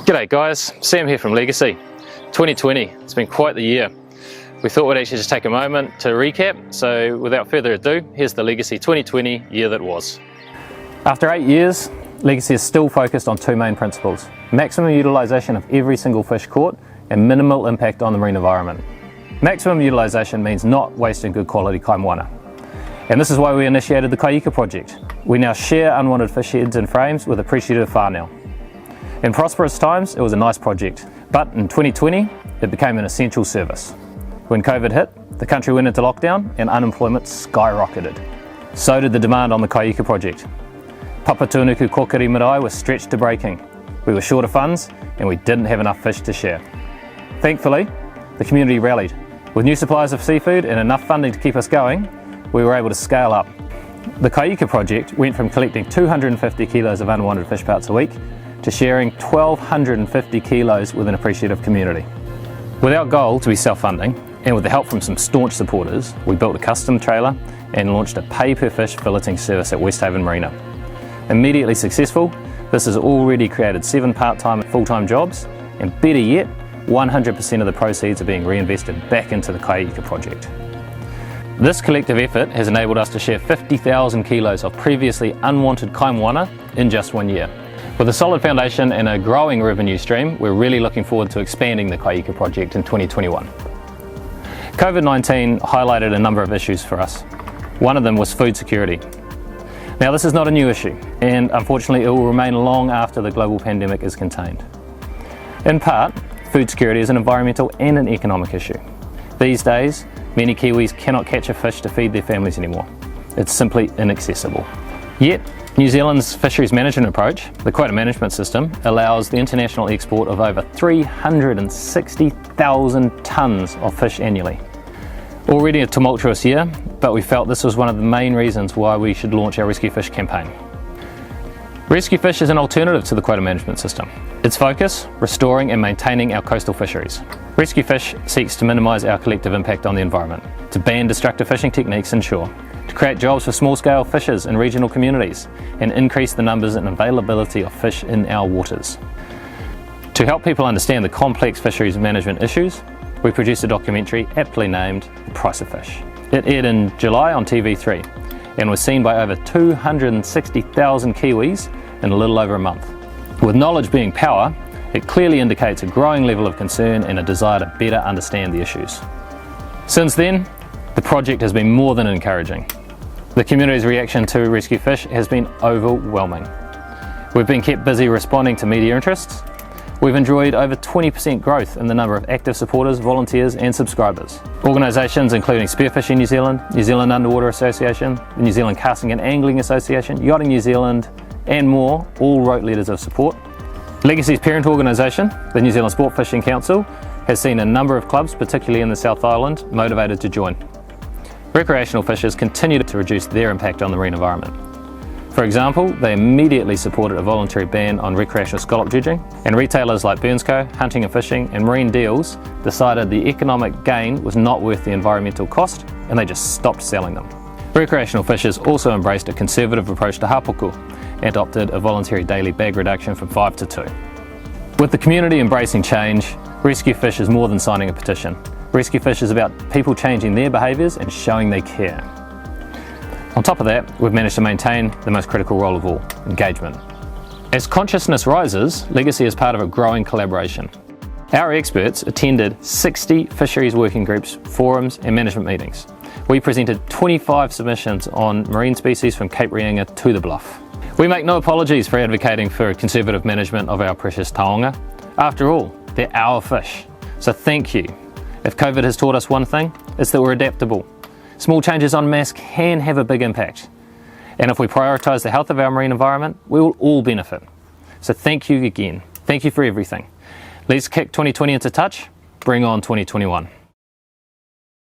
G'day guys, Sam here from Legasea. 2020, it's been quite the year. We thought we'd actually just take a moment to recap, so without further ado, here's the Legasea 2020 year that was. After 8 years, Legasea is still focused on two main principles: maximum utilisation of every single fish caught and minimal impact on the marine environment. Maximum utilisation means not wasting good quality kaimoana. And this is why we initiated the Kaika project. We now share unwanted fish heads and frames with appreciative whānau. In prosperous times, it was a nice project, but in 2020, it became an essential service. When COVID hit, the country went into lockdown and unemployment skyrocketed. So did the demand on the Kaika project. Papatūānuku Kokiri marae was stretched to breaking. We were short of funds and we didn't have enough fish to share. Thankfully, the community rallied. With new supplies of seafood and enough funding to keep us going, we were able to scale up. The Kaika project went from collecting 250 kilos of unwanted fish parts a week to sharing 1,250 kilos with an appreciative community. With our goal to be self-funding, and with the help from some staunch supporters, we built a custom trailer and launched a pay-per-fish filleting service at Westhaven Marina. Immediately successful, this has already created 7 part-time and full-time jobs, and better yet, 100% of the proceeds are being reinvested back into the Kaika project. This collective effort has enabled us to share 50,000 kilos of previously unwanted kaimoana in just 1 year. With a solid foundation and a growing revenue stream, we're really looking forward to expanding the Kaika project in 2021. COVID-19 highlighted a number of issues for us. One of them was food security. Now, this is not a new issue, and unfortunately it will remain long after the global pandemic is contained. In part, food security is an environmental and an economic issue. These days, many Kiwis cannot catch a fish to feed their families anymore. It's simply inaccessible. Yet, New Zealand's fisheries management approach, the quota management system, allows the international export of over 360,000 tonnes of fish annually. Already a tumultuous year, but we felt this was one of the main reasons why we should launch our Rescue Fish campaign. Rescue Fish is an alternative to the quota management system. Its focus, restoring and maintaining our coastal fisheries. Rescue Fish seeks to minimise our collective impact on the environment, to ban destructive fishing techniques inshore, to create jobs for small-scale fishers in regional communities, and increase the numbers and availability of fish in our waters. To help people understand the complex fisheries management issues, we produced a documentary aptly named The Price of Fish. It aired in July on TV3 and was seen by over 260,000 Kiwis in a little over a month. With knowledge being power, it clearly indicates a growing level of concern and a desire to better understand the issues. Since then, the project has been more than encouraging. The community's reaction to Rescue Fish has been overwhelming. We've been kept busy responding to media interests. We've enjoyed over 20% growth in the number of active supporters, volunteers and subscribers. Organisations including Spearfishing New Zealand, New Zealand Underwater Association, the New Zealand Casting and Angling Association, Yachting New Zealand and more all wrote letters of support. Legasea's parent organisation, the New Zealand Sport Fishing Council, has seen a number of clubs, particularly in the South Island, motivated to join. Recreational fishers continue to reduce their impact on the marine environment. For example, they immediately supported a voluntary ban on recreational scallop dredging, and retailers like Burnsco, Hunting and Fishing and Marine Deals decided the economic gain was not worth the environmental cost and they just stopped selling them. Recreational fishers also embraced a conservative approach to hapuku and adopted a voluntary daily bag reduction from 5 to 2. With the community embracing change, Rescue Fish is more than signing a petition. Rescue Fish is about people changing their behaviours and showing they care. On top of that, we've managed to maintain the most critical role of all, engagement. As consciousness rises, Legasea is part of a growing collaboration. Our experts attended 60 fisheries working groups, forums and management meetings. We presented 25 submissions on marine species from Cape Reinga to the Bluff. We make no apologies for advocating for a conservative management of our precious taonga. After all, they're our fish. So thank you. If COVID has taught us one thing, it's that we're adaptable. Small changes en masse can have a big impact. And if we prioritise the health of our marine environment, we will all benefit. So thank you again. Thank you for everything. Let's kick 2020 into touch. Bring on 2021.